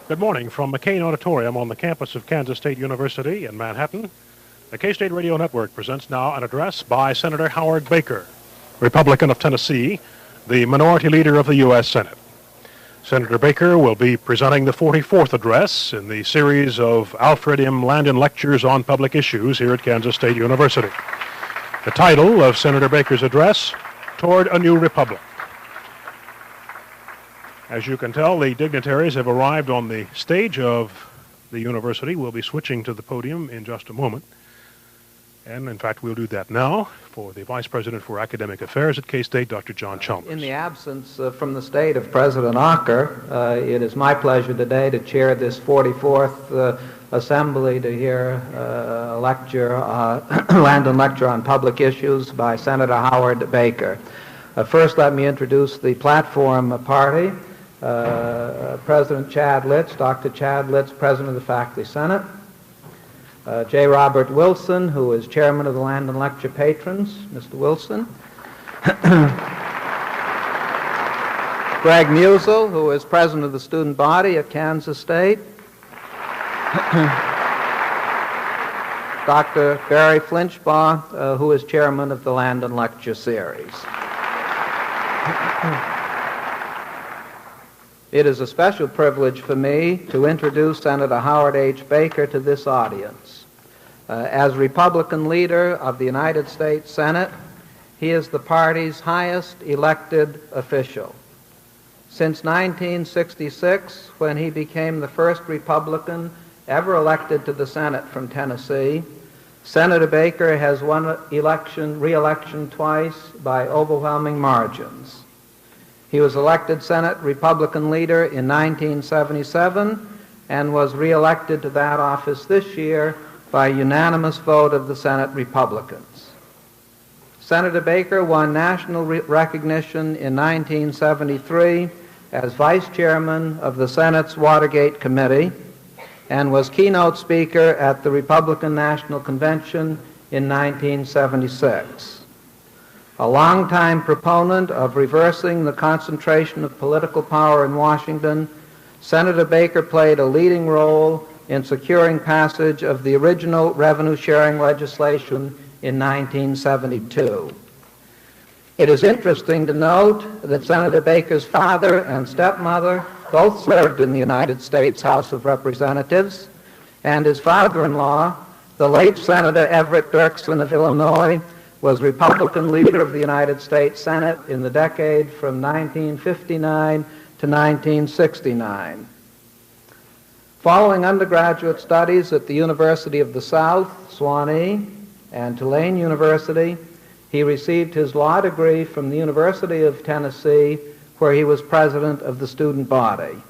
Good morning from McCain Auditorium on the campus of Kansas State University in Manhattan. The K-State Radio Network presents now an address by Senator Howard Baker, Republican of Tennessee, the minority leader of the U.S. Senate. Senator Baker will be presenting the 44th address in the series of Alfred M. Landon Lectures on Public Issues here at Kansas State University. The title of Senator Baker's address, Toward a New Republic. As you can tell, the dignitaries have arrived on the stage of the university. We'll be switching to the podium in just a moment. And, in fact, we'll do that now for the Vice President for Academic Affairs at K-State, Dr. John Chalmers. In the absence from the state of President Ocker, it is my pleasure today to chair this 44th assembly to hear a lecture, Landon Lecture on Public Issues by Senator Howard Baker. First, let me introduce the platform party. President Chad Litz, Dr. Chad Litz, President of the Faculty Senate. J. Robert Wilson, who is Chairman of the Landon Lecture Patrons. Mr. Wilson. Greg Musel, who is President of the Student Body at Kansas State. Dr. Barry Flinchbaugh, who is Chairman of the Landon Lecture Series. It is a special privilege for me to introduce Senator Howard H. Baker to this audience. As Republican leader of the United States Senate, he is the party's highest elected official. Since 1966, when he became the first Republican ever elected to the Senate from Tennessee, Senator Baker has won re-election twice by overwhelming margins. He was elected Senate Republican leader in 1977 and was re-elected to that office this year by unanimous vote of the Senate Republicans. Senator Baker won national recognition in 1973 as Vice Chairman of the Senate's Watergate Committee and was keynote speaker at the Republican National Convention in 1976. A longtime proponent of reversing the concentration of political power in Washington, Senator Baker played a leading role in securing passage of the original revenue-sharing legislation in 1972. It is interesting to note that Senator Baker's father and stepmother both served in the United States House of Representatives, and his father-in-law, the late Senator Everett Dirksen of Illinois, was Republican leader of the United States Senate in the decade from 1959 to 1969. Following undergraduate studies at the University of the South, Sewanee, and Tulane University, he received his law degree from the University of Tennessee, where he was president of the student body.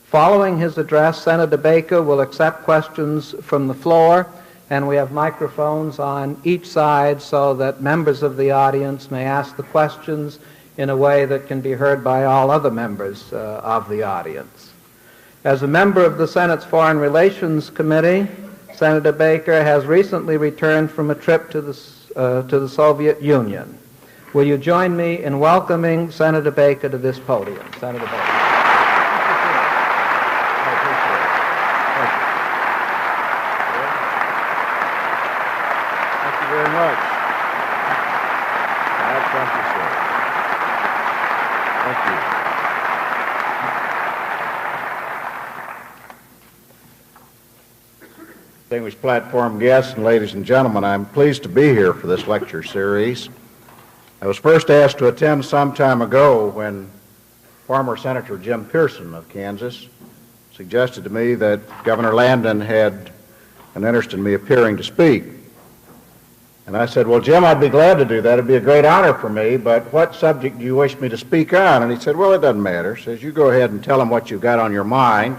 Following his address, Senator Baker will accept questions from the floor, and we have microphones on each side so that members of the audience may ask the questions in a way that can be heard by all other members of the audience. As a member of the Senate's Foreign Relations Committee, Senator Baker has recently returned from a trip to the Soviet Union. Will you join me in welcoming Senator Baker to this podium? Senator Baker. Distinguished platform guests and ladies and gentlemen, I'm pleased to be here for this lecture series. I was first asked to attend some time ago when former Senator Jim Pearson of Kansas suggested to me that Governor Landon had an interest in me appearing to speak. And I said, well, Jim, I'd be glad to do that. It'd be a great honor for me, but what subject do you wish me to speak on? And he said, well, it doesn't matter. Says, you go ahead and tell them what you've got on your mind.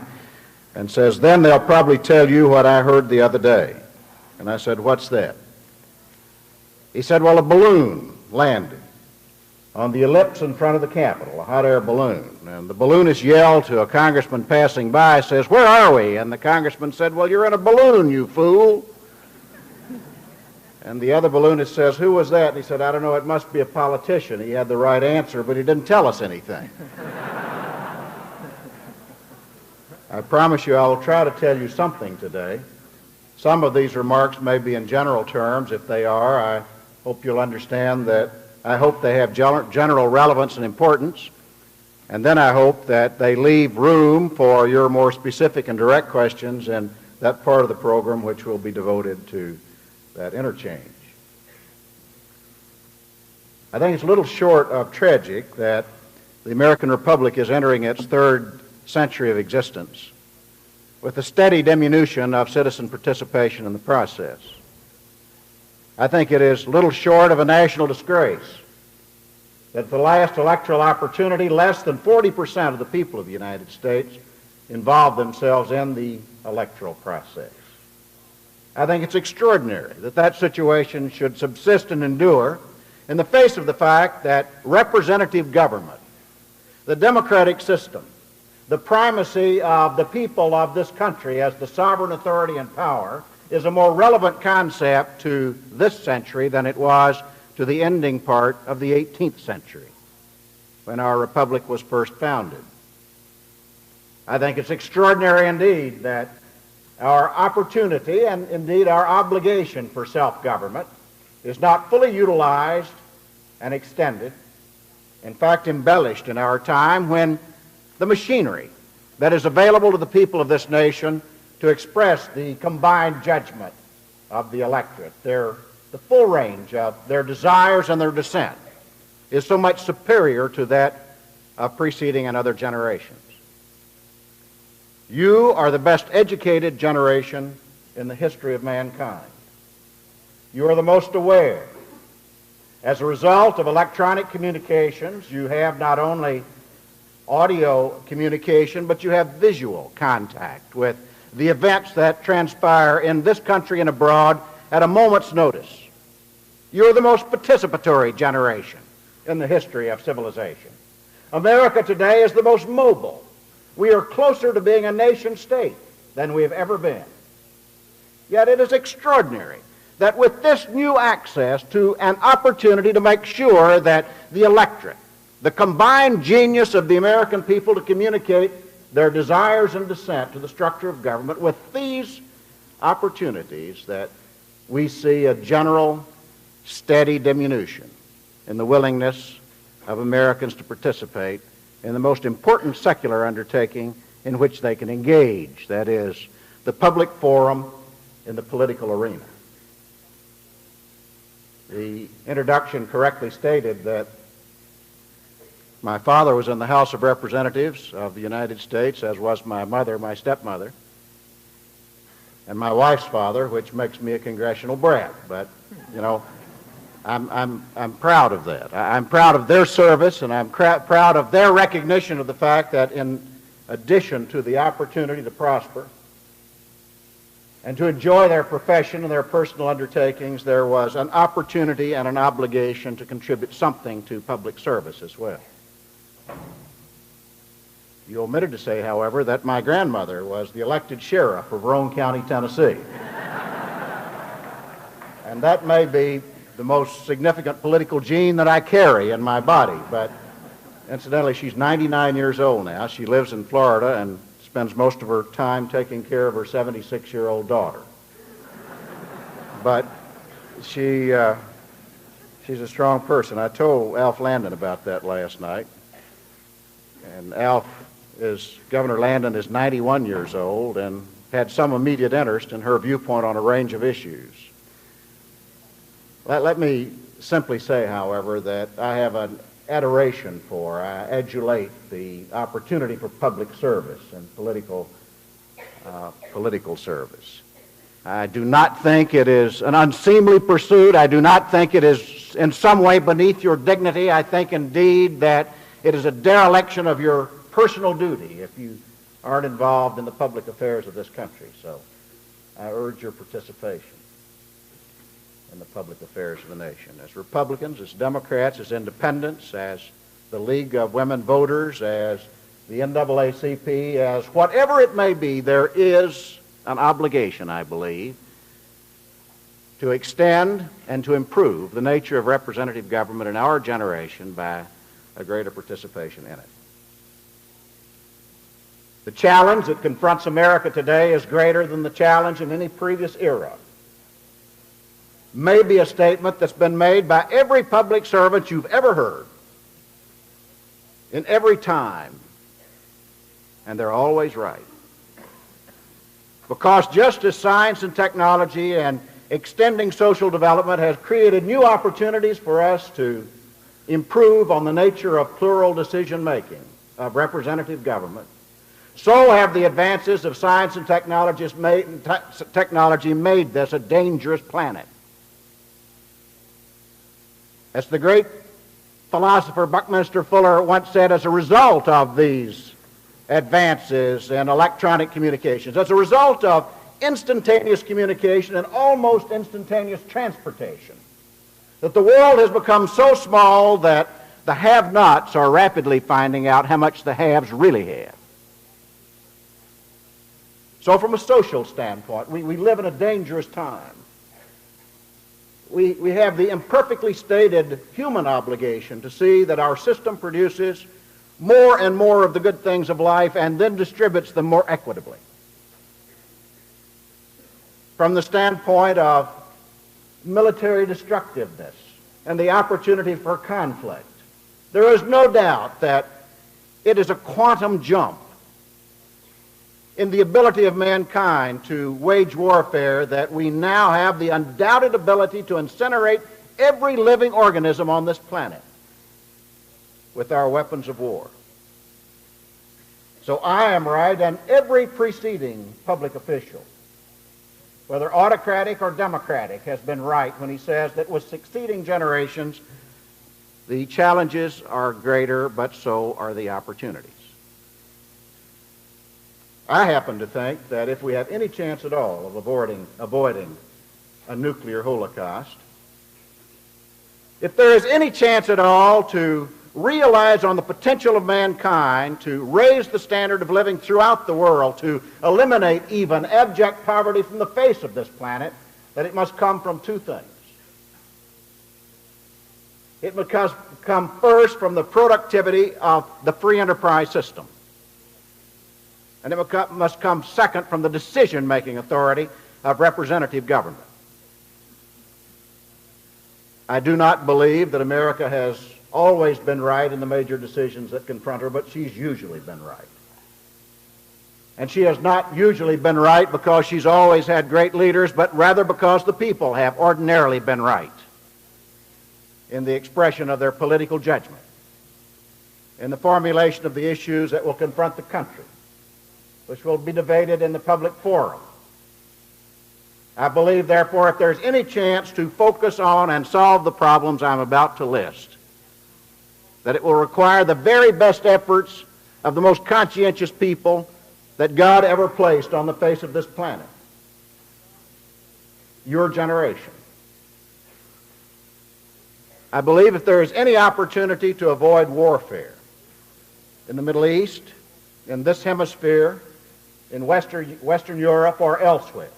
And says, then they'll probably tell you what I heard the other day. And I said, what's that? He said, well, a balloon landed on the ellipse in front of the Capitol, a hot air balloon. And the balloonist yelled to a congressman passing by, says, where are we? And the congressman said, well, you're in a balloon, you fool. And the other balloonist says, who was that? And he said, I don't know, it must be a politician. He had the right answer, but he didn't tell us anything. I promise you I will try to tell you something today. Some of these remarks may be in general terms. If they are, I hope you'll understand that I hope they have general relevance and importance. And then I hope that they leave room for your more specific and direct questions in that part of the program which will be devoted to that interchange. I think it's a little short of tragic that the American Republic is entering its third century of existence with a steady diminution of citizen participation in the process. I think it is little short of a national disgrace that at the last electoral opportunity, less than 40% of the people of the United States involved themselves in the electoral process. I think it's extraordinary that that situation should subsist and endure in the face of the fact that representative government, the democratic system, the primacy of the people of this country as the sovereign authority and power is a more relevant concept to this century than it was to the ending part of the 18th century when our republic was first founded. I think it's extraordinary indeed that our opportunity and indeed our obligation for self-government is not fully utilized and extended, in fact embellished in our time when the machinery that is available to the people of this nation to express the combined judgment of the electorate, the full range of their desires and their dissent, is so much superior to that of preceding and other generations. You are the best educated generation in the history of mankind. You are the most aware. As a result of electronic communications, you have not only audio communication, but you have visual contact with the events that transpire in this country and abroad at a moment's notice. You're the most participatory generation in the history of civilization. America today is the most mobile. We are closer to being a nation state than we have ever been. Yet it is extraordinary that with this new access to an opportunity to make sure that the electorate, the combined genius of the American people to communicate their desires and dissent to the structure of government, with these opportunities that we see a general steady diminution in the willingness of Americans to participate in the most important secular undertaking in which they can engage, that is, the public forum in the political arena. The introduction correctly stated that my father was in the House of Representatives of the United States, as was my mother, my stepmother, and my wife's father, which makes me a congressional brat. But, you know, I'm proud of that. I'm proud of their service, and I'm proud of their recognition of the fact that in addition to the opportunity to prosper and to enjoy their profession and their personal undertakings, there was an opportunity and an obligation to contribute something to public service as well. You omitted to say, however, that my grandmother was the elected sheriff of Roane County, Tennessee. And that may be the most significant political gene that I carry in my body, but incidentally, she's 99 years old now. She lives in Florida and spends most of her time taking care of her 76-year-old daughter. But she's a strong person. I told Alf Landon about that last night. And Governor Landon is 91 years old and had some immediate interest in her viewpoint on a range of issues. Let me simply say, however, that I have an adoration for, I adulate the opportunity for public service and political service. I do not think it is an unseemly pursuit. I do not think it is in some way beneath your dignity. I think indeed that it is a dereliction of your personal duty if you aren't involved in the public affairs of this country. So I urge your participation in the public affairs of the nation. As Republicans, as Democrats, as Independents, as the League of Women Voters, as the NAACP, as whatever it may be, there is an obligation, I believe, to extend and to improve the nature of representative government in our generation by a greater participation in it. The challenge that confronts America today is greater than the challenge in any previous era. May be a statement that's been made by every public servant you've ever heard, in every time, and they're always right. Because just as science and technology and extending social development has created new opportunities for us to improve on the nature of plural decision-making, of representative government, so have the advances of science and technology made this a dangerous planet. As the great philosopher Buckminster Fuller once said, as a result of these advances in electronic communications, as a result of instantaneous communication and almost instantaneous transportation, that the world has become so small that the have-nots are rapidly finding out how much the haves really have. So from a social standpoint, we live in a dangerous time. We have the imperfectly stated human obligation to see that our system produces more and more of the good things of life and then distributes them more equitably. From the standpoint of military destructiveness and the opportunity for conflict, there is no doubt that it is a quantum jump in the ability of mankind to wage warfare that we now have the undoubted ability to incinerate every living organism on this planet with our weapons of war. So I am right, and every preceding public official, whether autocratic or democratic, has been right when he says that with succeeding generations, the challenges are greater, but so are the opportunities. I happen to think that if we have any chance at all of avoiding a nuclear holocaust, if there is any chance at all to realize on the potential of mankind to raise the standard of living throughout the world, to eliminate even abject poverty from the face of this planet, that it must come from two things. It must come first from the productivity of the free enterprise system. And it must come second from the decision-making authority of representative government. I do not believe that America has always been right in the major decisions that confront her, but she's usually been right. And she has not usually been right because she's always had great leaders, but rather because the people have ordinarily been right in the expression of their political judgment, in the formulation of the issues that will confront the country, which will be debated in the public forum. I believe, therefore, if there's any chance to focus on and solve the problems I'm about to list, that it will require the very best efforts of the most conscientious people that God ever placed on the face of this planet. Your generation. I believe if there is any opportunity to avoid warfare in the Middle East, in this hemisphere, in Western Europe, or elsewhere,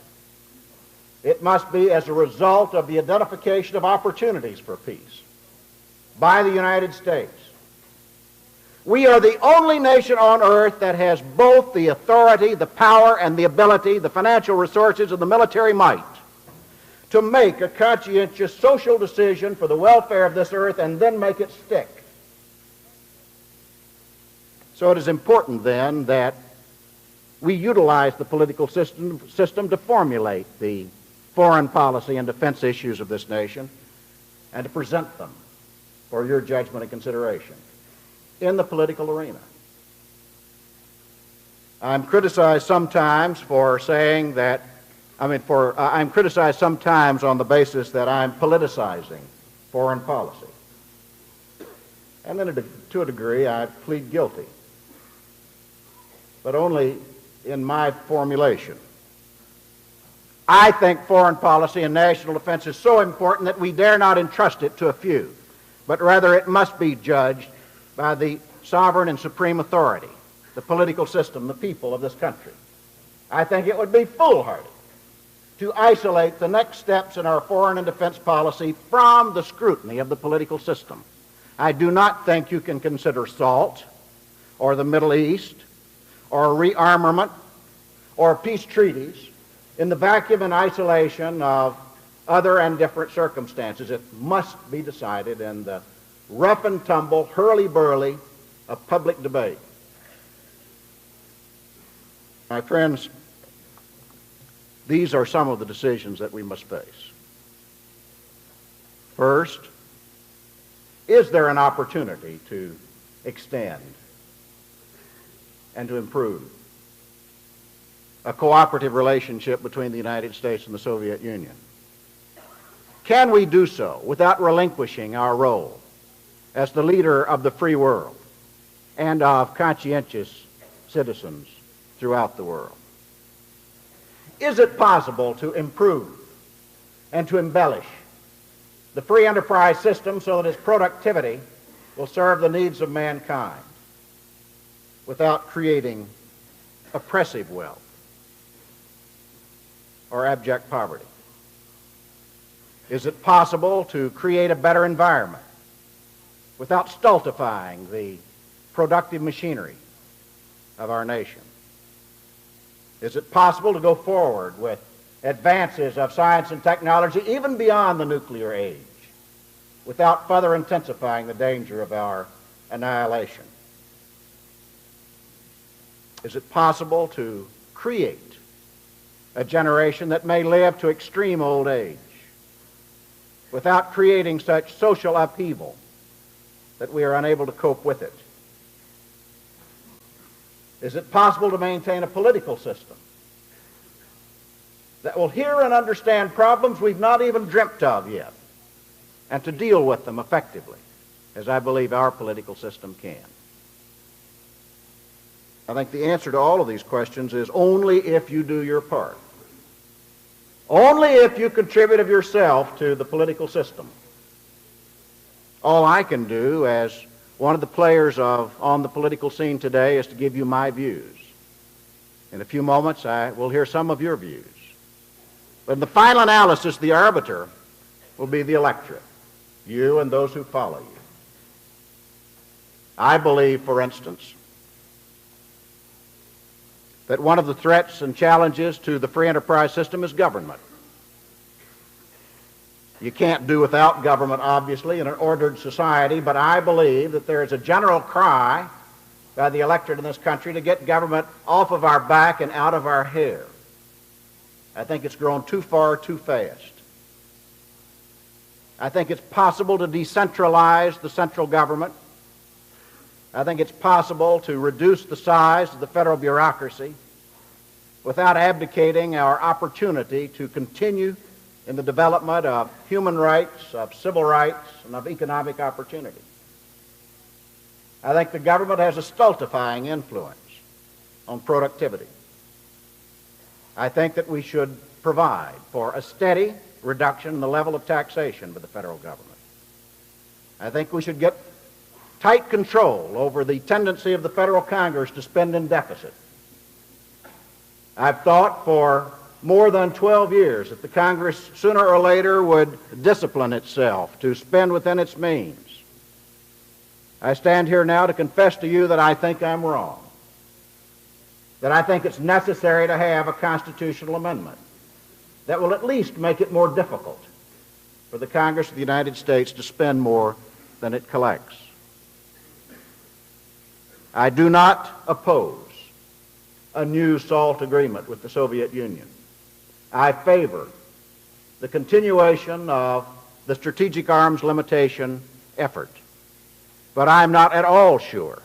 it must be as a result of the identification of opportunities for peace by the United States. We are the only nation on earth that has both the authority, the power, and the ability, the financial resources, and the military might to make a conscientious social decision for the welfare of this earth and then make it stick. So it is important then that we utilize the political system to formulate the foreign policy and defense issues of this nation and to present them for your judgment and consideration in the political arena. I'm criticized sometimes for saying that, I'm criticized sometimes on the basis that I'm politicizing foreign policy. And then to a degree, I plead guilty, but only in my formulation. I think foreign policy and national defense is so important that we dare not entrust it to a few, but rather it must be judged by the sovereign and supreme authority, the political system, the people of this country. I think it would be foolhardy to isolate the next steps in our foreign and defense policy from the scrutiny of the political system. I do not think you can consider SALT or the Middle East or rearmament or peace treaties in the vacuum and isolation of other and different circumstances. It must be decided in the rough and tumble, hurly-burly of public debate. My friends, these are some of the decisions that we must face. First, is there an opportunity to extend and to improve a cooperative relationship between the United States and the Soviet Union? Can we do so without relinquishing our role as the leader of the free world and of conscientious citizens throughout the world? Is it possible to improve and to embellish the free enterprise system so that its productivity will serve the needs of mankind without creating oppressive wealth or abject poverty? Is it possible to create a better environment without stultifying the productive machinery of our nation? Is it possible to go forward with advances of science and technology even beyond the nuclear age without further intensifying the danger of our annihilation? Is it possible to create a generation that may live to extreme old age without creating such social upheaval that we are unable to cope with it? Is it possible to maintain a political system that will hear and understand problems we've not even dreamt of yet and to deal with them effectively, as I believe our political system can? I think the answer to all of these questions is only if you do your part. Only if you contribute of yourself to the political system. All I can do as one of the players on the political scene today is to give you my views. In a few moments, I will hear some of your views. But in the final analysis, the arbiter will be the electorate, you and those who follow you. I believe, for instance, that one of the threats and challenges to the free enterprise system is government. You can't do without government, obviously, in an ordered society, but I believe that there is a general cry by the electorate in this country to get government off of our back and out of our hair. I think it's grown too far, too fast. I think it's possible to decentralize the central government. I think it's possible to reduce the size of the federal bureaucracy without abdicating our opportunity to continue in the development of human rights, of civil rights, and of economic opportunity. I think the government has a stultifying influence on productivity. I think that we should provide for a steady reduction in the level of taxation by the federal government. I think we should get tight control over the tendency of the federal Congress to spend in deficit. I've thought for more than 12 years that the Congress sooner or later would discipline itself to spend within its means. I stand here now to confess to you that I think I'm wrong, that I think it's necessary to have a constitutional amendment that will at least make it more difficult for the Congress of the United States to spend more than it collects. I do not oppose a new SALT agreement with the Soviet Union. I favor the continuation of the strategic arms limitation effort. But I'm not at all sure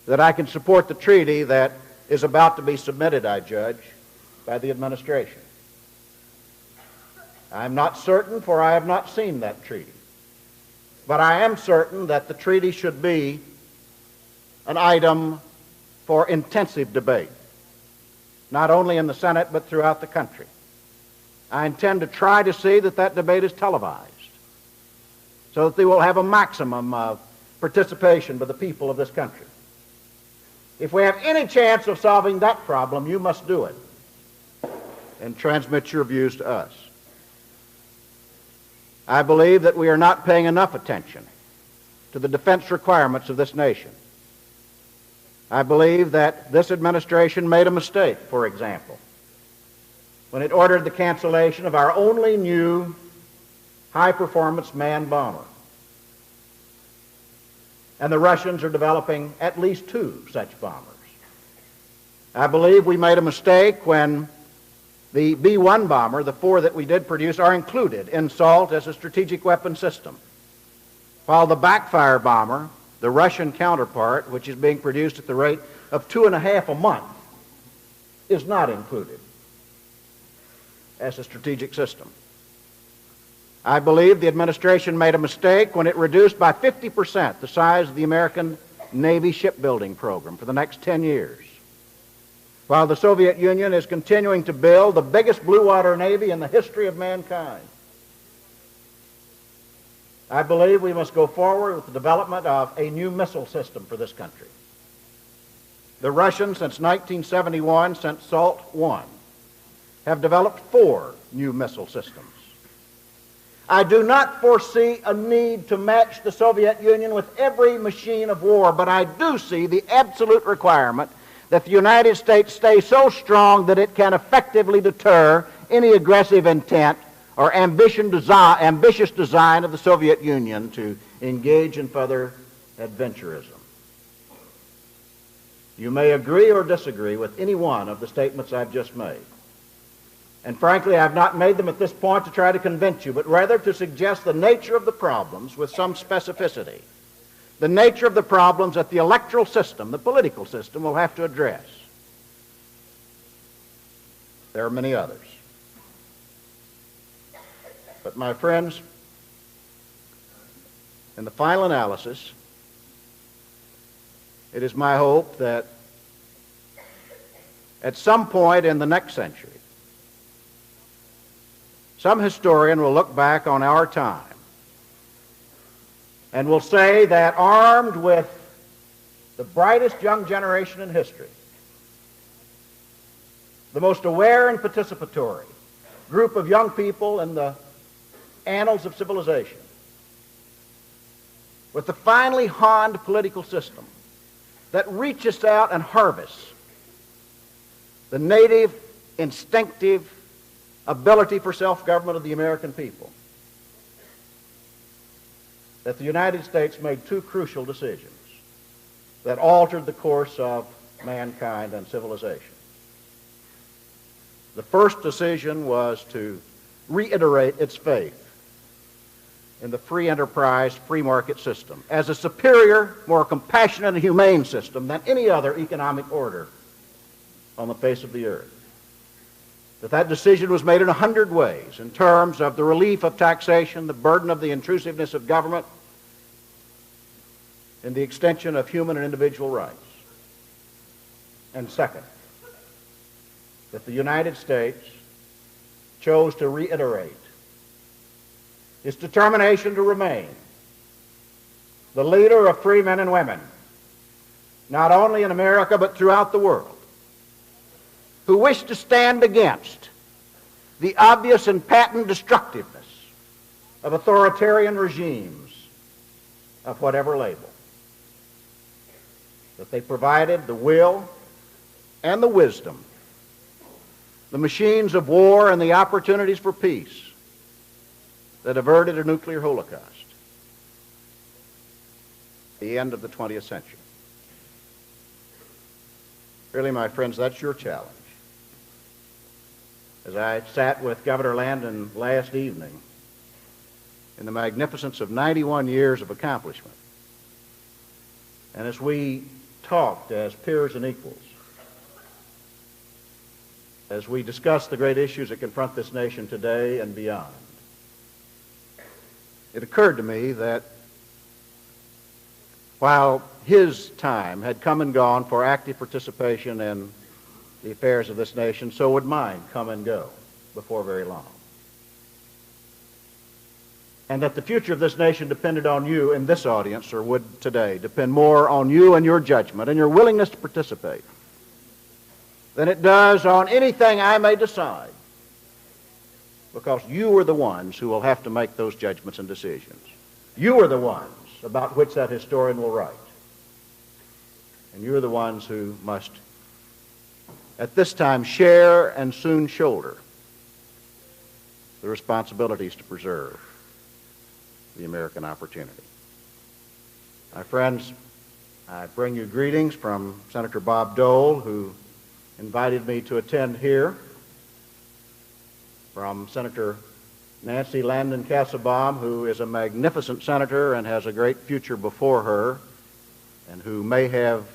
that I can support the treaty that is about to be submitted, I judge, by the administration. I'm not certain, for I have not seen that treaty. But I am certain that the treaty should be an item for intensive debate, not only in the Senate but throughout the country. I intend to try to see that that debate is televised so that they will have a maximum of participation by the people of this country. If we have any chance of solving that problem, you must do it and transmit your views to us. I believe that we are not paying enough attention to the defense requirements of this nation. I believe that this administration made a mistake, for example, when it ordered the cancellation of our only new high-performance manned bomber. And the Russians are developing at least 2 such bombers. I believe we made a mistake when the B-1 bomber, the 4 that we did produce, are included in SALT as a strategic weapon system, while the backfire bomber, the Russian counterpart, which is being produced at the rate of 2.5 a month, is not included as a strategic system. I believe the administration made a mistake when it reduced by 50% the size of the American Navy shipbuilding program for the next 10 years, while the Soviet Union is continuing to build the biggest blue water navy in the history of mankind. I believe we must go forward with the development of a new missile system for this country. The Russians, since 1971, since SALT I, have developed 4 new missile systems. I do not foresee a need to match the Soviet Union with every machine of war, but I do see the absolute requirement that the United States stay so strong that it can effectively deter any aggressive intent or ambitious design of the Soviet Union to engage in further adventurism. You may agree or disagree with any one of the statements I've just made. And frankly, I've not made them at this point to try to convince you, but rather to suggest the nature of the problems with some specificity. The nature of the problems that the electoral system, the political system, will have to address. There are many others. But my friends, in the final analysis, it is my hope that at some point in the next century, some historian will look back on our time and will say that armed with the brightest young generation in history, the most aware and participatory group of young people in the annals of civilization, with the finely honed political system that reaches out and harvests the native, instinctive ability for self-government of the American people, that the United States made 2 crucial decisions that altered the course of mankind and civilization. The first decision was to reiterate its faith in the free enterprise, free market system as a superior, more compassionate and humane system than any other economic order on the face of the earth. That decision was made in 100 ways in terms of the relief of taxation, the burden of the intrusiveness of government, and the extension of human and individual rights. And second, that the United States chose to reiterate its determination to remain the leader of free men and women, not only in America but throughout the world, who wish to stand against the obvious and patent destructiveness of authoritarian regimes of whatever label. That they provided the will and the wisdom, the machines of war and the opportunities for peace that averted a nuclear holocaust, the end of the 20th century. Really, my friends, that's your challenge. As I sat with Governor Landon last evening in the magnificence of 91 years of accomplishment, and as we talked as peers and equals, as we discussed the great issues that confront this nation today and beyond, it occurred to me that while his time had come and gone for active participation in the affairs of this nation, so would mine come and go before very long. And that the future of this nation depended on you in this audience, or would today depend more on you and your judgment and your willingness to participate than it does on anything I may decide, because you are the ones who will have to make those judgments and decisions. You are the ones about which that historian will write. And you're the ones who must, at this time, share and soon shoulder the responsibilities to preserve the American opportunity. My friends, I bring you greetings from Senator Bob Dole, who invited me to attend here, from Senator Nancy Landon Lecture, who is a magnificent senator and has a great future before her, and who may have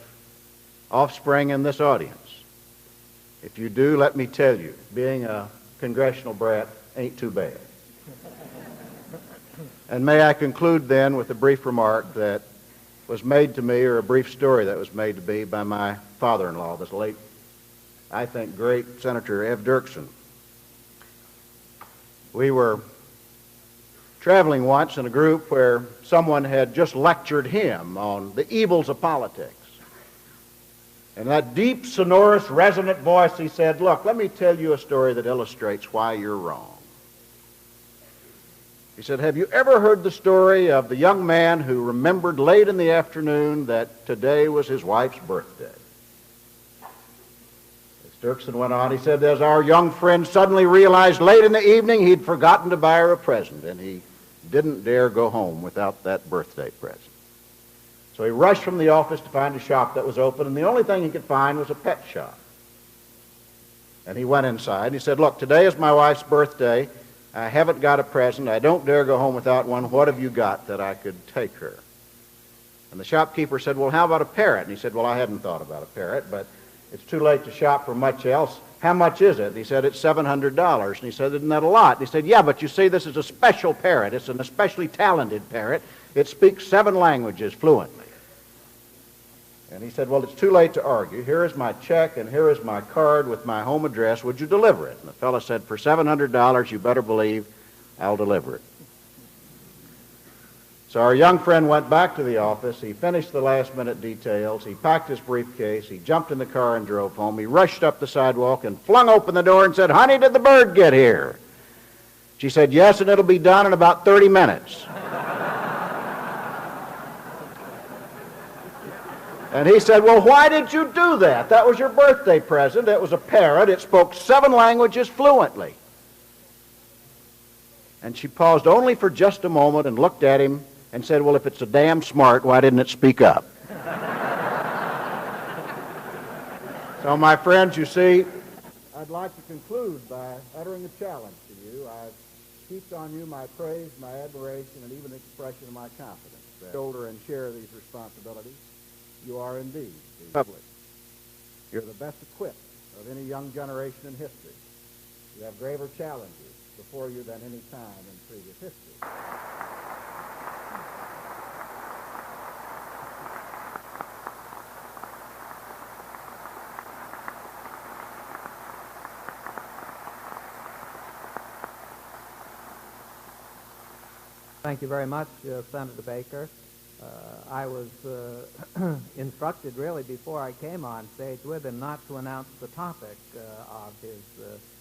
offspring in this audience. If you do, let me tell you, being a congressional brat ain't too bad. And may I conclude then with a brief remark that was made to me, or a brief story that was made to me by my father-in-law, this late, I think, great Senator Ev Dirksen. We were traveling once in a group where someone had just lectured him on the evils of politics. In that deep, sonorous, resonant voice, he said, "Look, let me tell you a story that illustrates why you're wrong." He said, "Have you ever heard the story of the young man who remembered late in the afternoon that today was his wife's birthday?" As Dirksen went on, he said, "As our young friend suddenly realized late in the evening he'd forgotten to buy her a present, and he didn't dare go home without that birthday present. So he rushed from the office to find a shop that was open, and the only thing he could find was a pet shop. And he went inside, and he said, 'Look, today is my wife's birthday. I haven't got a present. I don't dare go home without one. What have you got that I could take her?' And the shopkeeper said, 'Well, how about a parrot?' And he said, 'Well, I hadn't thought about a parrot, but it's too late to shop for much else. How much is it?' And he said, 'It's $700. And he said, 'Isn't that a lot?' And he said, 'Yeah, but you see, this is a special parrot. It's an especially talented parrot. It speaks 7 languages fluently.' And he said, 'Well, it's too late to argue. Here is my check, and here is my card with my home address. Would you deliver it?' And the fellow said, 'For $700, you better believe I'll deliver it.' So our young friend went back to the office. He finished the last-minute details. He packed his briefcase. He jumped in the car and drove home. He rushed up the sidewalk and flung open the door and said, 'Honey, did the bird get here?' She said, 'Yes, and it'll be done in about 30 minutes. And he said, 'Well, why did you do that? That was your birthday present. It was a parrot. It spoke 7 languages fluently.' And she paused only for just a moment and looked at him and said, 'Well, if it's so damn smart, why didn't it speak up?' So, my friends, you see, I'd like to conclude by uttering a challenge to you. I've heaped on you my praise, my admiration, and even expression of my confidence that shoulder and share these responsibilities. You are indeed the public. You're the best equipped of any young generation in history. You have graver challenges before you than any time in previous history. Thank you very much, Senator Baker. I was instructed really before I came on stage with him not to announce the topic of his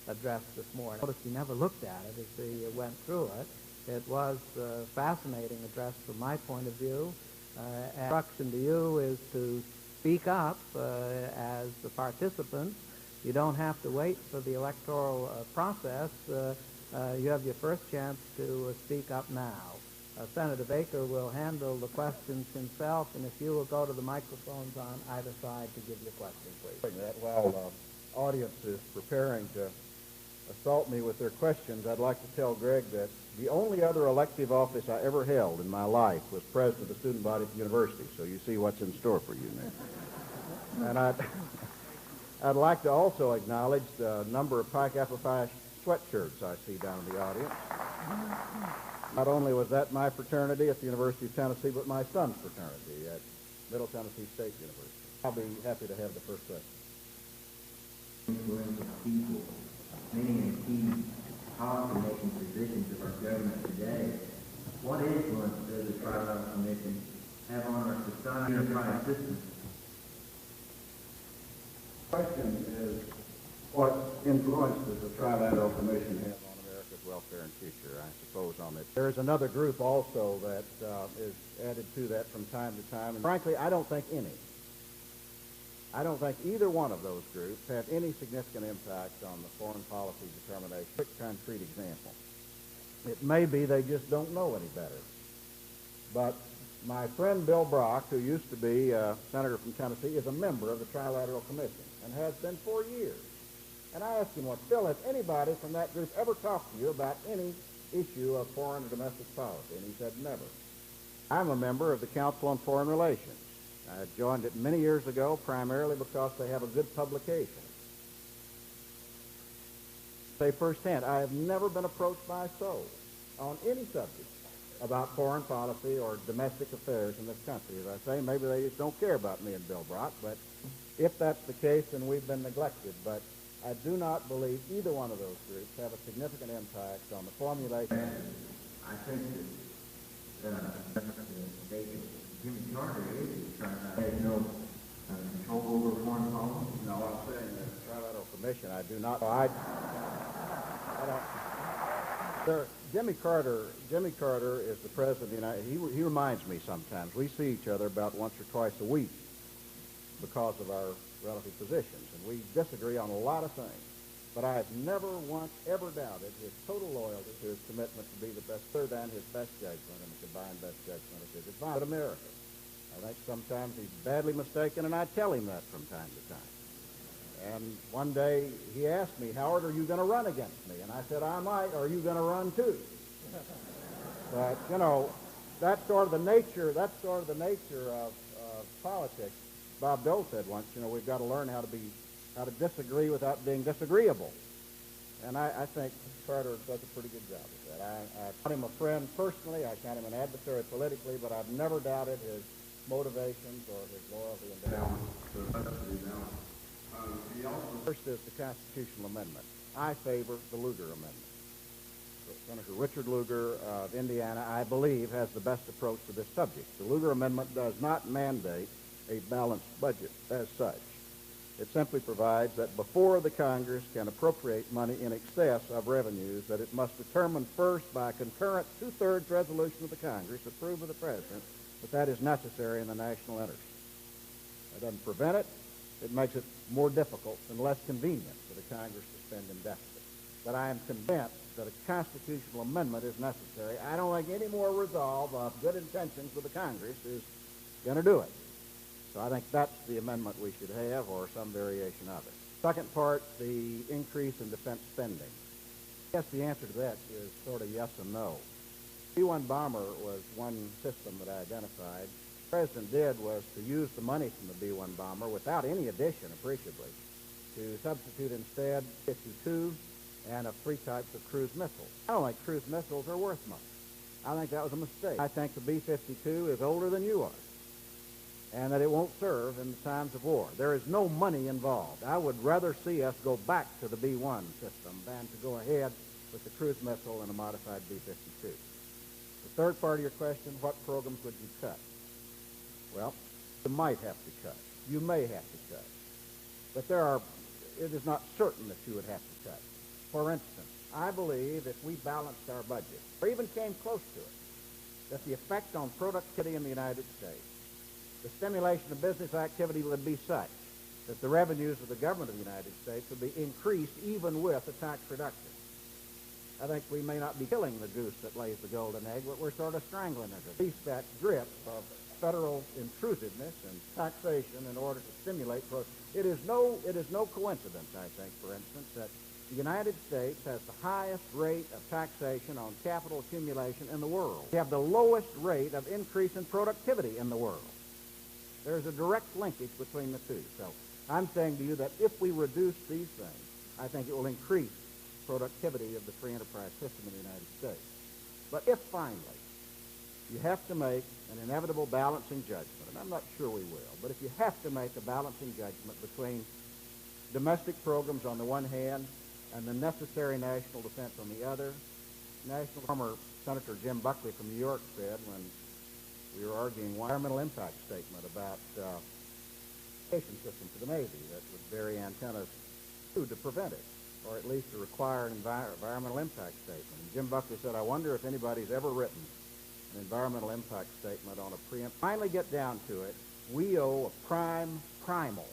address this morning. I noticed he never looked at it as he went through it. It was a fascinating address from my point of view. And instruction to you is to speak up as the participants. You don't have to wait for the electoral process. You have your first chance to speak up now. Senator Baker will handle the questions himself, and if you will go to the microphones on either side to give your question, please. While the audience is preparing to assault me with their questions, I'd like to tell Greg that the only other elective office I ever held in my life was president of the student body at the university, so you see what's in store for you now. And I'd like to also acknowledge the number of Pi Kappa Phi sweatshirts I see down in the audience. Not only was that my fraternity at the University of Tennessee, but my son's fraternity at Middle Tennessee State University. I'll be happy to have the first question. Influence of people, many in key policy-making positions of our government today. What influence does the Trilateral Commission have on our society and our system? The question is, what influence does the Trilateral Commission have on America's welfare and future? I suppose on it. There's another group also that is added to that from time to time, and frankly, I don't think any. I don't think either one of those groups have any significant impact on the foreign policy determination. Quick, concrete example. It may be they just don't know any better. But my friend Bill Brock, who used to be a senator from Tennessee, is a member of the Trilateral Commission and has been for years. And I asked him once, Bill, has anybody from that group ever talked to you about any issue of foreign or domestic policy? And he said, never. I'm a member of the Council on Foreign Relations. I joined it many years ago, primarily because they have a good publication. Say firsthand, I have never been approached by a soul on any subject about foreign policy or domestic affairs in this country. As I say, maybe they just don't care about me and Bill Brock, but if that's the case, then we've been neglected. But I do not believe either one of those groups have a significant impact on the formulation. I think that Jimmy Carter is trying to have no control over foreign policy. No, I'm saying the Trilateral Commission, I do not. Jimmy Carter is the president of the United States. He reminds me sometimes. We see each other about once or twice a week because of our relative positions, and we disagree on a lot of things. But I have never once ever doubted his total loyalty to his commitment to be the best third and his best judgment and the combined best judgment of his advisor. America. I think sometimes he's badly mistaken, and I tell him that from time to time. And one day he asked me, Howard, are you going to run against me? And I said, I might. Are you going to run too? But, you know, that's sort of the nature of politics. Bob Dole said once, you know, we've got to learn how to disagree without being disagreeable. And I think Carter does a pretty good job of that. I count him a friend personally. I count him an adversary politically, but I've never doubted his motivations or his loyalty and balance. First is the constitutional amendment. I favor the Luger Amendment. Senator Richard Luger of Indiana, I believe, has the best approach to this subject. The Luger Amendment does not mandate a balanced budget as such. It simply provides that before the Congress can appropriate money in excess of revenues, that it must determine first by a concurrent two-thirds resolution of the Congress, approved by the President, that is necessary in the national interest. It doesn't prevent it. It makes it more difficult and less convenient for the Congress to spend in deficit. But I am convinced that a constitutional amendment is necessary. I don't think any more resolve of good intentions with the Congress is going to do it. So I think that's the amendment we should have, or some variation of it. Second part, the increase in defense spending. I guess the answer to that is sort of yes and no. B-1 bomber was one system that I identified. What the President did was to use the money from the B-1 bomber without any addition, appreciably, to substitute instead 52 and of 3 types of cruise missiles. I don't think cruise missiles are worth much. I think that was a mistake. I think the B-52 is older than you are, and that it won't serve in the times of war. There is no money involved. I would rather see us go back to the B-1 system than to go ahead with the cruise missile and a modified B-52. The third part of your question, what programs would you cut? Well, you might have to cut. You may have to cut. But it is not certain that you would have to cut. For instance, I believe if we balanced our budget, or even came close to it, that the effect on productivity in the United States, the stimulation of business activity would be such that the revenues of the government of the United States would be increased even with a tax reduction. I think we may not be killing the goose that lays the golden egg, but we're sort of strangling it. At least that grip of federal intrusiveness and taxation in order to stimulate growth. It is no coincidence, I think, for instance, that the United States has the highest rate of taxation on capital accumulation in the world. We have the lowest rate of increase in productivity in the world. There's a direct linkage between the two. So I'm saying to you that if we reduce these things, I think it will increase productivity of the free enterprise system in the United States. But if finally you have to make an inevitable balancing judgment, and I'm not sure we will, but if you have to make a balancing judgment between domestic programs on the one hand and the necessary national defense on the other, former Senator Jim Buckley from New York said when we were arguing one environmental impact statement about education system for the Navy that would vary antennas to prevent it, or at least to require an environmental impact statement. And Jim Buckley said, I wonder if anybody's ever written an environmental impact statement on a preempt. Finally get down to it, we owe a primal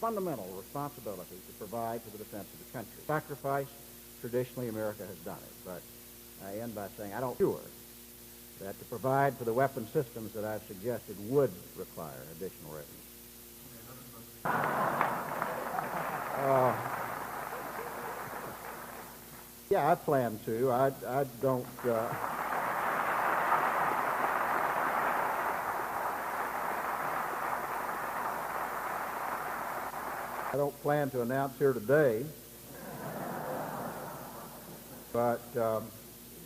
fundamental responsibility to provide for the defense of the country. Sacrifice, traditionally America has done it, but I end by saying I don't sure that to provide for the weapon systems that I've suggested would require additional revenue. Yeah, I plan to. I don't... I don't plan to announce here today, but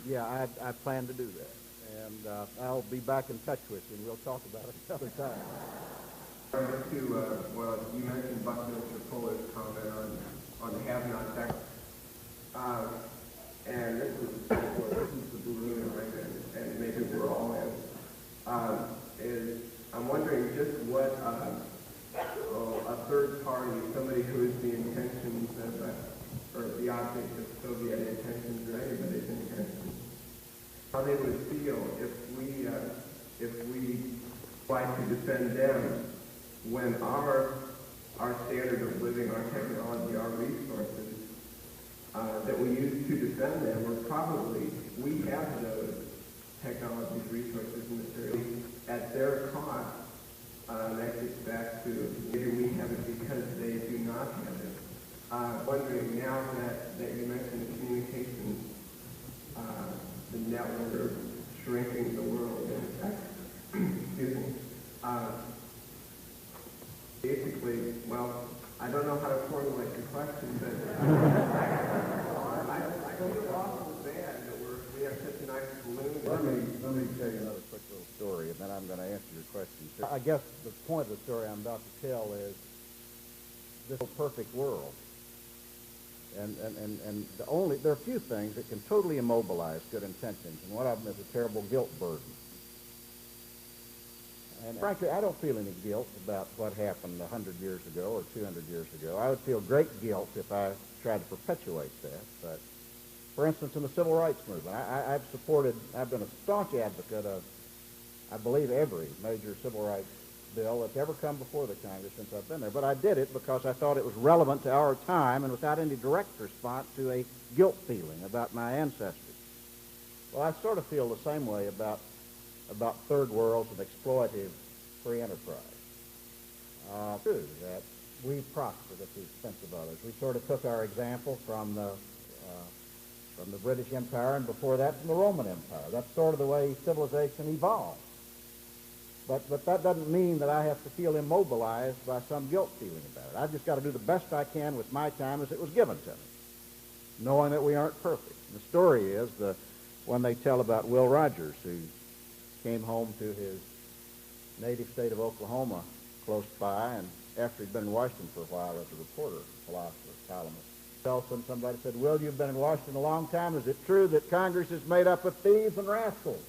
yeah, I plan to do that. And I'll be back in touch with you, and we'll talk about it another time. Just to, well, you mentioned Buckminster Fuller's comment on the have-not tax. And this is the balloon, and maybe we're all in. I'm wondering just what a third party, somebody who is the intentions of, or the object of Soviet intentions or anybody's intentions, how they would feel if we tried to defend them when our standard of living, our technology, our resources that we use to defend them are probably, we have those technologies, resources, and materials at their cost. That gets back to maybe we have it because they do not have it. Wondering now that you mentioned the communications, the network shrinking the world, excuse me. Basically, well, I don't know how to formulate the question, but I feel awful bad that we have such a nice balloon. Let me tell you another quick little story, and then I'm going to answer your question. I guess the point of the story I'm about to tell is this perfect world. And there are a few things that can totally immobilize good intentions, and one of them is a terrible guilt burden. And frankly, I don't feel any guilt about what happened 100 years ago or 200 years ago. I would feel great guilt if I tried to perpetuate that. But, for instance, in the civil rights movement, I've been a staunch advocate of, I believe, every major civil rights bill that's ever come before the Congress since I've been there. But I did it because I thought it was relevant to our time and without any direct response to a guilt feeling about my ancestors. Well, I sort of feel the same way about third world and exploitative free enterprise. True that we prospered at the expense of others. We sort of took our example from the British Empire, and before that from the Roman Empire. That's sort of the way civilization evolved. But that doesn't mean that I have to feel immobilized by some guilt feeling about it. I've just got to do the best I can with my time as it was given to me, knowing that we aren't perfect. The story is when they tell about Will Rogers, who came home to his native state of Oklahoma close by, and after he'd been in Washington for a while as a reporter, philosopher, columnist. Somebody said, Will, you've been in Washington a long time. Is it true that Congress is made up of thieves and rascals?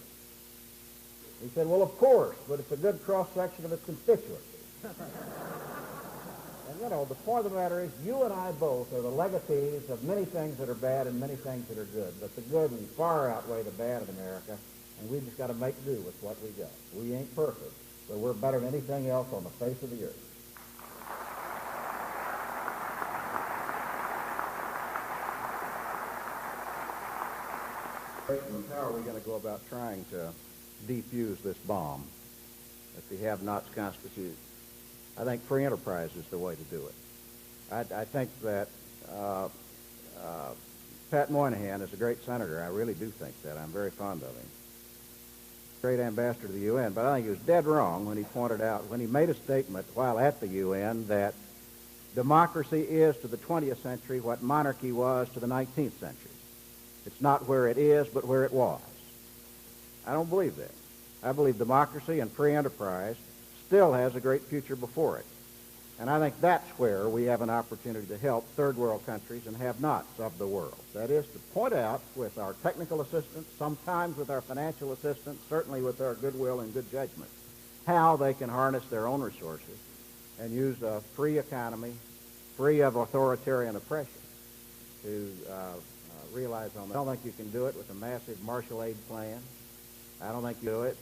He said, well, of course, but it's a good cross-section of its constituency. And, the point of the matter is you and I both are the legatees of many things that are bad and many things that are good, but the good will far outweigh the bad in America, and we've just got to make do with what we got. We ain't perfect, but we're better than anything else on the face of the earth. How are we going to go about trying to defuse this bomb that the have-nots constitute? I think free enterprise is the way to do it. I think that Pat Moynihan is a great senator. I really do think that. I'm very fond of him. Great ambassador to the UN, but I think he was dead wrong when he pointed out, when he made a statement while at the UN, that democracy is to the 20th century what monarchy was to the 19th century. It's not where it is, but where it was. I don't believe that. I believe democracy and free enterprise still has a great future before it. And I think that's where we have an opportunity to help third world countries and have-nots of the world. That is to point out with our technical assistance, sometimes with our financial assistance, certainly with our goodwill and good judgment, how they can harness their own resources and use a free economy, free of authoritarian oppression, to realize on that. I don't think you can do it with a massive Marshall Aid plan. I don't think you do it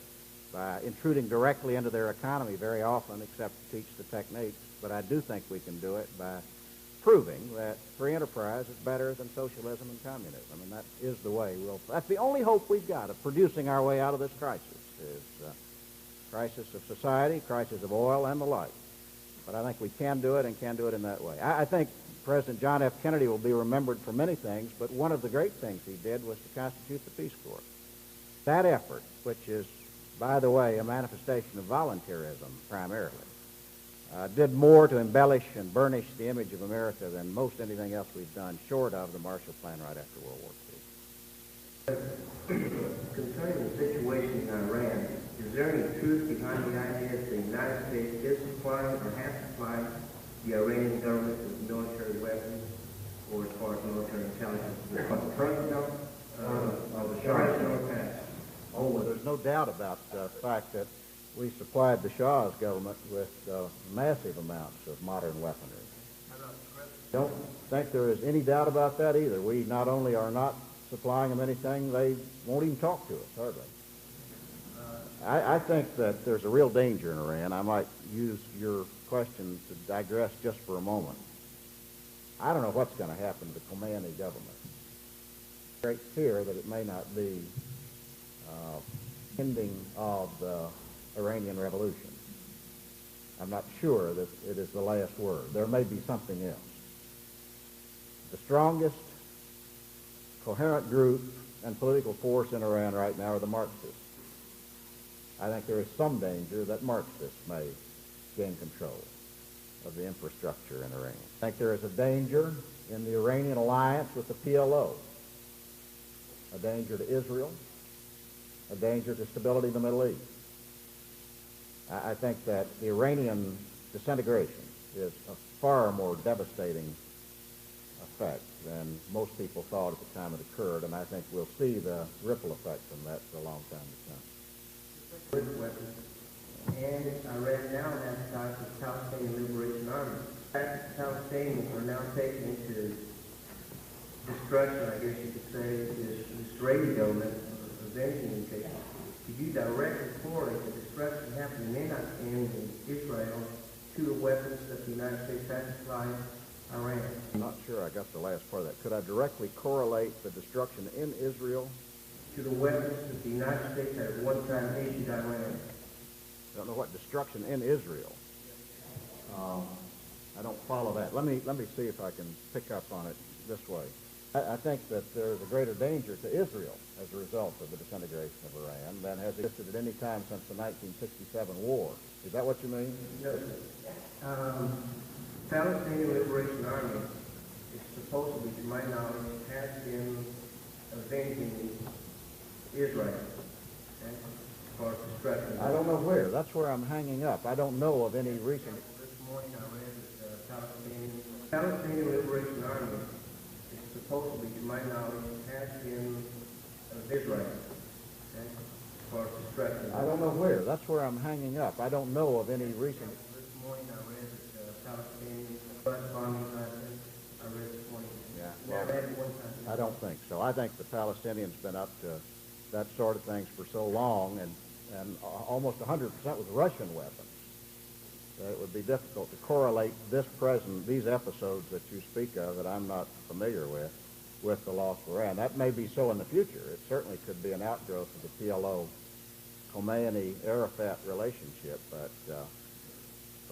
by intruding directly into their economy very often, except to teach the techniques. but I do think we can do it by proving that free enterprise is better than socialism and communism, and that is the way that's the only hope we've got of producing our way out of this crisis, is crisis of society, crisis of oil, and the like. But I think we can do it, and can do it in that way. I think President John F. Kennedy will be remembered for many things, but one of the great things he did was to constitute the Peace Corps. That effort, which is, by the way, a manifestation of voluntarism primarily, did more to embellish and burnish the image of America than most anything else we've done, short of the Marshall Plan right after World War II. Concerning the situation in Iran, is there any truth behind the idea that the United States is supplying or has supplied the Iranian government with military weapons, or as far as military intelligence? The current of the Shah. Oh, well, there's no doubt about the fact that we supplied the Shah's government with massive amounts of modern weaponry. Don't think there is any doubt about that either. We not only are not supplying them anything, they won't even talk to us, hardly. I think that there's a real danger in Iran. I might use your question to digress just for a moment. I don't know what's going to happen to the Khomeini government. Great fear that it may not be ending of the Iranian Revolution. I'm not sure that it is the last word. There may be something else. The strongest coherent group and political force in Iran right now are the Marxists. I think there is some danger that Marxists may gain control of the infrastructure in Iran. I think there is a danger in the Iranian alliance with the PLO, a danger to Israel, a danger to stability in the Middle East. I think that the Iranian disintegration is a far more devastating effect than most people thought at the time it occurred, and I think we'll see the ripple effect from that for a long time to come. And I read now that the Palestinian Liberation Army. The Palestinians are now taken into destruction, I guess you could say, this Israeli government avenging the case. Could you directly correlate the destruction happening in Israel to the weapons that the United States has supplied Iran? I'm not sure I got the last part of that. Could I directly correlate the destruction in Israel to the weapons that the United States had at one time issued Iran? I don't know what destruction in Israel. I don't follow that. Let me see if I can pick up on it this way. I think that there's a greater danger to Israel as a result of the disintegration of Iran than has existed at any time since the 1967 war. Is that what you mean? No. Palestinian Liberation Army is supposedly, to my knowledge, has been avenging Israel. I don't know where. That's where I'm hanging up. I don't know of any recent... This morning I read that the Palestinian Liberation Army is supposedly, to my knowledge, has been Israel. I don't know where. That's where I'm hanging up. I don't know of any recent... This morning I read that the Palestinian bombings, I read this morning. Yeah. Well, I don't think so. I think the Palestinians been up to that sort of things for so long, and almost 100% with Russian weapons, that it would be difficult to correlate these episodes that you speak of that I'm not familiar with the loss of Iran. That may be so in the future. It certainly could be an outgrowth of the PLO-Khomeini-Arafat relationship, but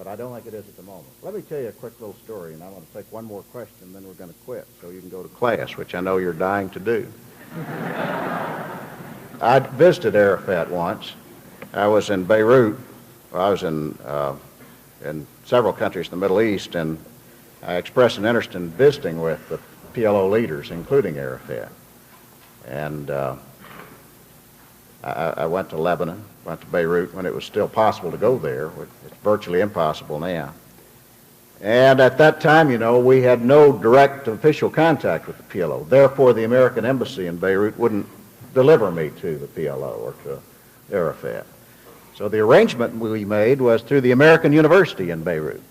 I don't think it is at the moment. Let me tell you a quick little story, and I want to take one more question, then we're going to quit so you can go to class, which I know you're dying to do. I visited Arafat once. I was in Beirut. I was in several countries in the Middle East, and I expressed an interest in visiting with the PLO leaders, including Arafat. And I went to Lebanon, went to Beirut when it was still possible to go there. It's virtually impossible now. And at that time, you know, we had no direct official contact with the PLO. Therefore, the American embassy in Beirut wouldn't deliver me to the PLO or to Arafat. So the arrangement we made was through the American University in Beirut.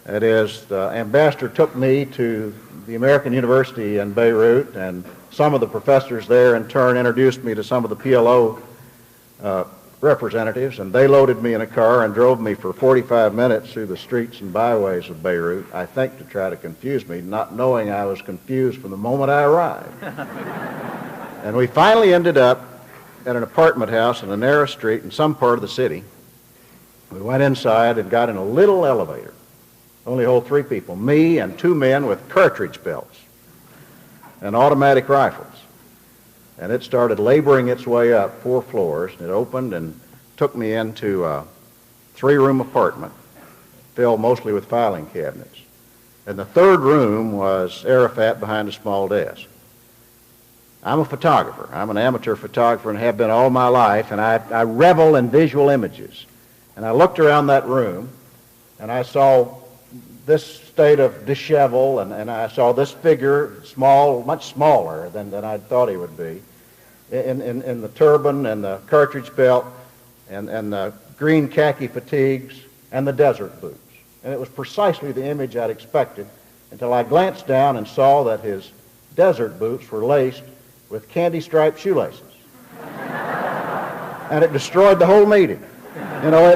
That is, the ambassador took me to the American University in Beirut, and some of the professors there in turn introduced me to some of the PLO representatives, and they loaded me in a car and drove me for 45 minutes through the streets and byways of Beirut, I think to try to confuse me, not knowing I was confused from the moment I arrived. And we finally ended up at an apartment house in a narrow street in some part of the city. We went inside and got in a little elevator. Only hold 3 people, me and 2 men with cartridge belts and automatic rifles. And it started laboring its way up 4 floors. It opened and took me into a 3-room apartment filled mostly with filing cabinets. And the 3rd room was Arafat behind a small desk. I'm a photographer. I'm an amateur photographer and have been all my life, and I revel in visual images. And I looked around that room, and I saw this state of dishevel, and I saw this figure, small, much smaller than I thought he would be, in the turban and the cartridge belt and the green khaki fatigues and the desert boots. And it was precisely the image I'd expected until I glanced down and saw that his desert boots were laced with candy-striped shoelaces. And it destroyed the whole meeting. You know,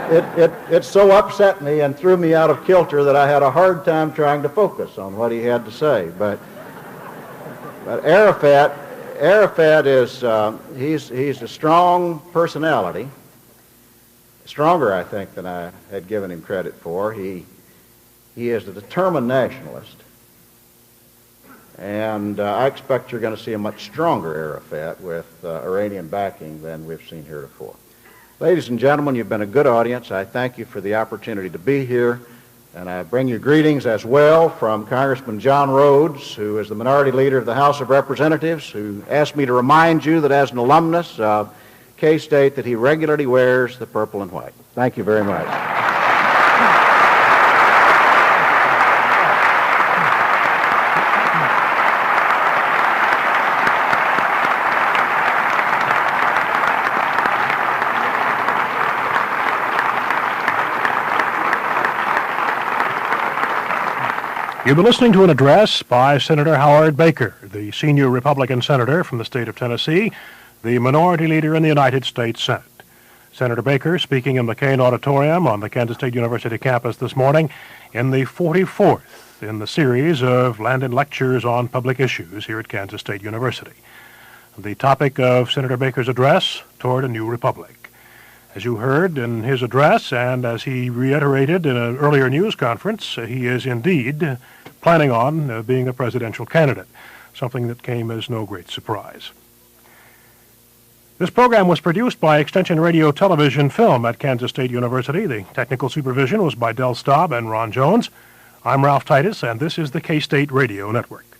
it so upset me and threw me out of kilter that I had a hard time trying to focus on what he had to say. But Arafat is, he's a strong personality, stronger, I think, than I had given him credit for. He is a determined nationalist, and I expect you're going to see a much stronger Arafat with Iranian backing than we've seen heretofore. Ladies and gentlemen, you've been a good audience. I thank you for the opportunity to be here. And I bring you greetings as well from Congressman John Rhodes, who is the minority leader of the House of Representatives, who asked me to remind you that as an alumnus of K-State that he regularly wears the purple and white. Thank you very much. You've been listening to an address by Senator Howard Baker, the senior Republican senator from the state of Tennessee, the minority leader in the United States Senate. Senator Baker speaking in McCain Auditorium on the Kansas State University campus this morning in the 44th in the series of Landon Lectures on public issues here at Kansas State University. The topic of Senator Baker's address, Toward a New Republic. As you heard in his address, and as he reiterated in an earlier news conference, he is indeed planning on being a presidential candidate, something that came as no great surprise. This program was produced by Extension Radio Television Film at Kansas State University. The technical supervision was by Del Staub and Ron Jones. I'm Ralph Titus, and this is the K-State Radio Network.